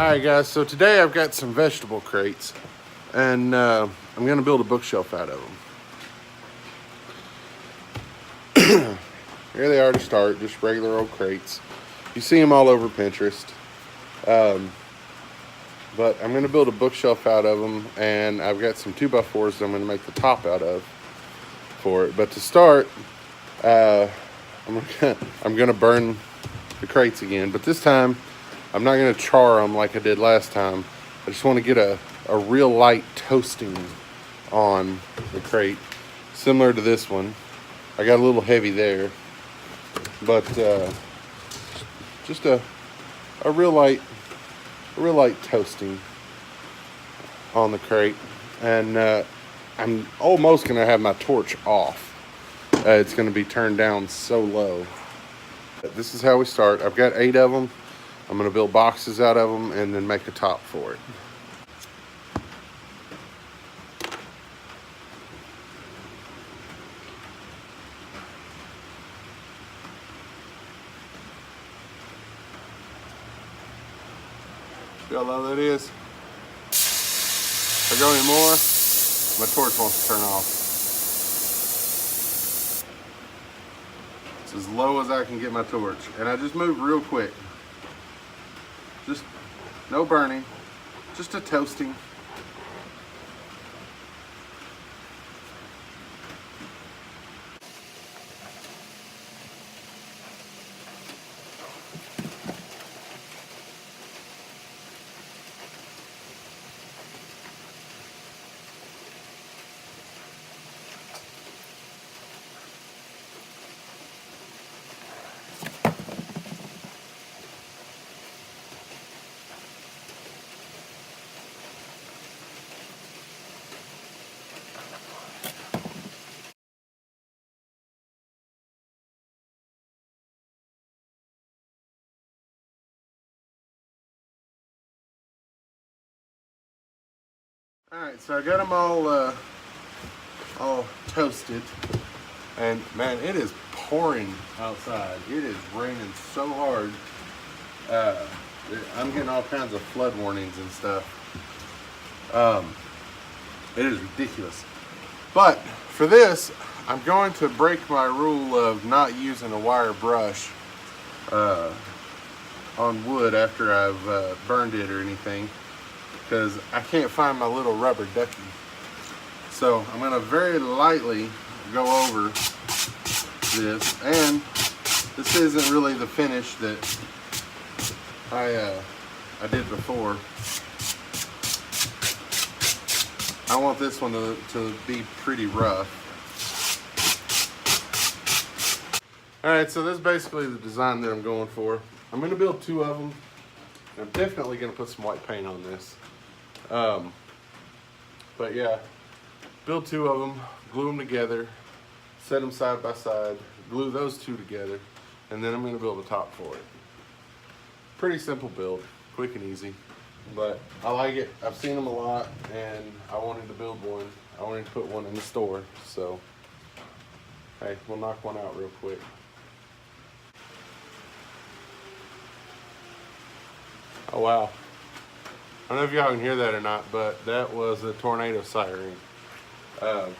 Alright guys, so today I've got some vegetable crates and I'm going to build a bookshelf out of them. Here they are to start, just regular old crates. You see them all over Pinterest. But I'm going to build a bookshelf out of them, and I've got some 2x4s that I'm going to make the top out of for it. But to start, I'm going to burn the crates again, but this time I'm not going to char them like I did last time. I just want to get a real light toasting on the crate, similar to this one. I got a little heavy there, but just a real light toasting on the crate. And I'm almost going to have my torch off. It's going to be turned down so low. This is how we start. I've got 8 of them. I'm going to build boxes out of them and then make a top for it. See how low that is? If I go any more, my torch wants to turn off. It's as low as I can get my torch. And I just move real quick. Just no burning, just a toasting. Alright, so I got them all toasted, and man, it is pouring outside. It is raining so hard. I'm getting all kinds of flood warnings and stuff. It is ridiculous. But for this, I'm going to break my rule of not using a wire brush on wood after I've burned it or anything, because I can't find my little rubber ducky. So I'm going to very lightly go over this, and this isn't really the finish that I did before. I want this one to be pretty rough. Alright, so this is basically the design that I'm going for. I'm going to build 2 of them. I'm definitely going to put some white paint on this. But yeah, build 2 of them, glue them together, set them side by side, glue those 2 together, and then I'm going to build a top for it. Pretty simple build, quick and easy, but I like it. I've seen them a lot, and I wanted to build one. I wanted to put one in the store, so hey, we'll knock one out real quick. Oh wow. I don't know if y'all can hear that or not, but that was a tornado siren. I'm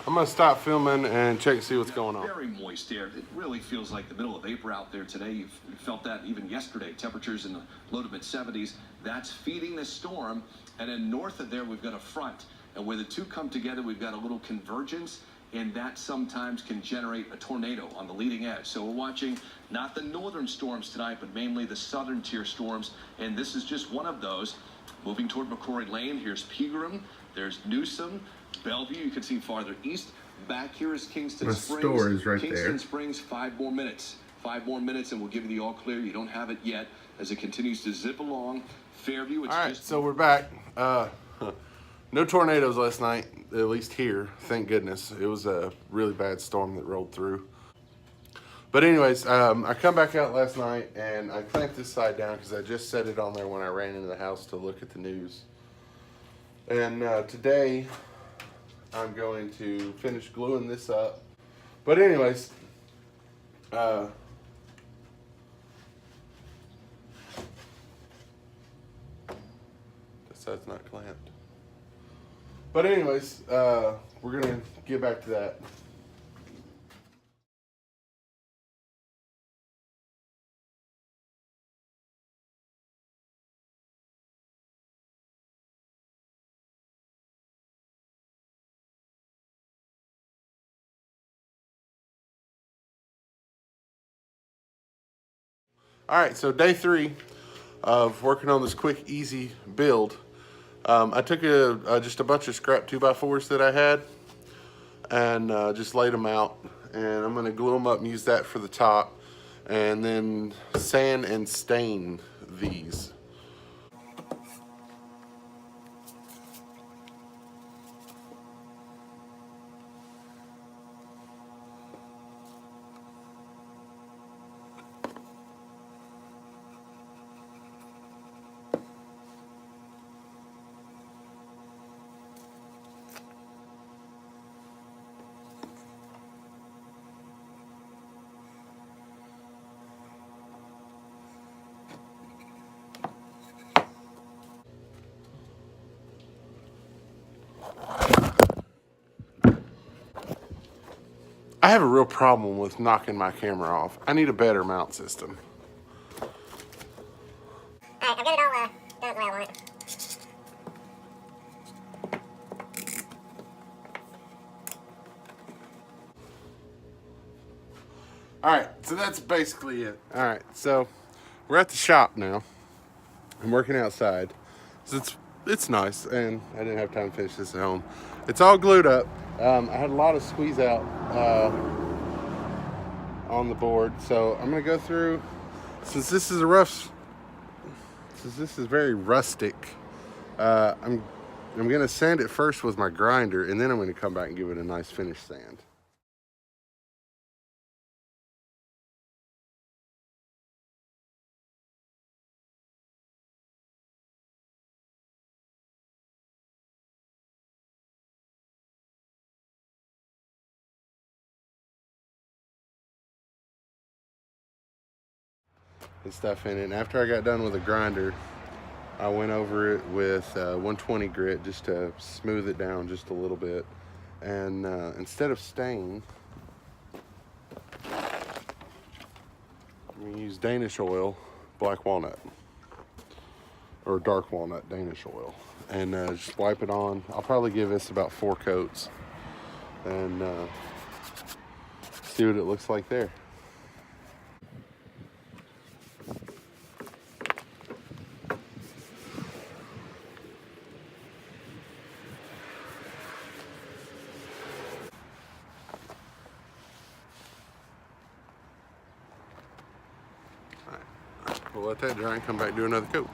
gonna stop filming and check and see what's going on. Very moist air. It really feels like the middle of April out there today. You felt that even yesterday. Temperatures in the low to mid 70s. That's feeding the storm. And then north of there, we've got a front. And where the 2 come together, we've got a little convergence. And that sometimes can generate a tornado on the leading edge. So we're watching not the northern storms tonight, but mainly the southern tier storms. And this is just one of those. Moving toward McCrory Lane, here's Pegram, there's Newsom, Bellevue, you can see farther east. Back here is Kingston Springs. The store is right Kingston there. Springs, 5 more minutes. 5 more minutes and we'll give you the all clear. You don't have it yet as it continues to zip along. Fairview, it's all right, just... so we're back. No tornadoes last night, at least here, thank goodness. It was a really bad storm that rolled through. But anyways, I come back out last night and I clamped this side down because I just set it on there when I ran into the house to look at the news. And today I'm going to finish gluing this up But anyways, this side's not clamped. But anyways, we're gonna get back to that. All right, so day 3 of working on this quick, easy build. I took just a bunch of scrap 2x4s that I had and just laid them out. And I'm gonna glue them up and use that for the top. And then sand and stain these. I have a real problem with knocking my camera off. I need a better mount system. Alright, I've got it all done the way I want it. Alright, so that's basically it. Alright, so we're at the shop now. I'm working outside. So it's nice, and I didn't have time to finish this at home. It's all glued up. I had a lot of squeeze out on the board, so I'm gonna go through. Since this is very rustic, I'm gonna sand it first with my grinder, and then I'm gonna come back and give it a nice finish sand. And stuff in it. And after I got done with the grinder, I went over it with 120 grit just to smooth it down just a little bit. And instead of stain, I'm gonna use Danish oil, black walnut, or dark walnut Danish oil, and just wipe it on. I'll probably give this about 4 coats, and see what it looks like there. We'll let that dry and come back and do another coat.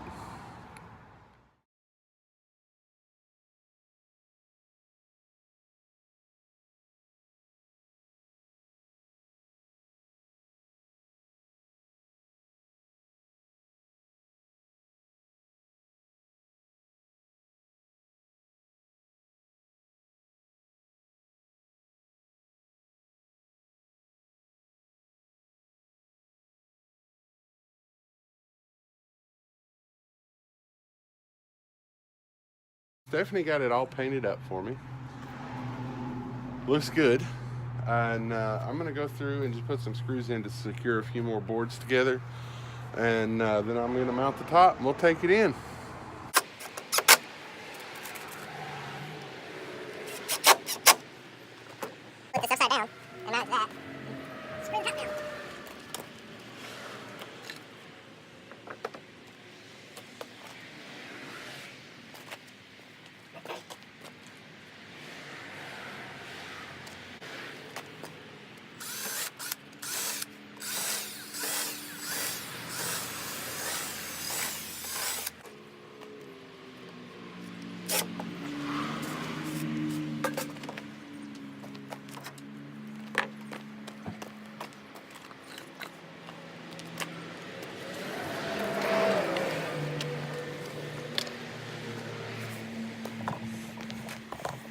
Stephanie got it all painted up for me. Looks good. And I'm gonna go through and just put some screws in to secure a few more boards together. And then I'm gonna mount the top and we'll take it in. Put this upside down, and not that. Screw the top down.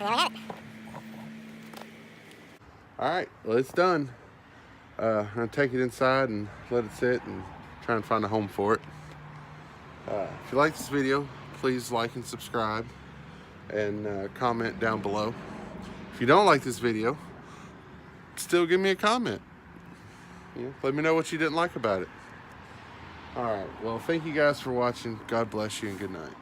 And there we have it. All right, well, it's done. I'm gonna take it inside and let it sit and try and find a home for it. If you like this video, please like and subscribe and comment down below. If you don't like this video, still give me a comment. Let me know what you didn't like about it. All right, well, thank you guys for watching. God bless you and good night.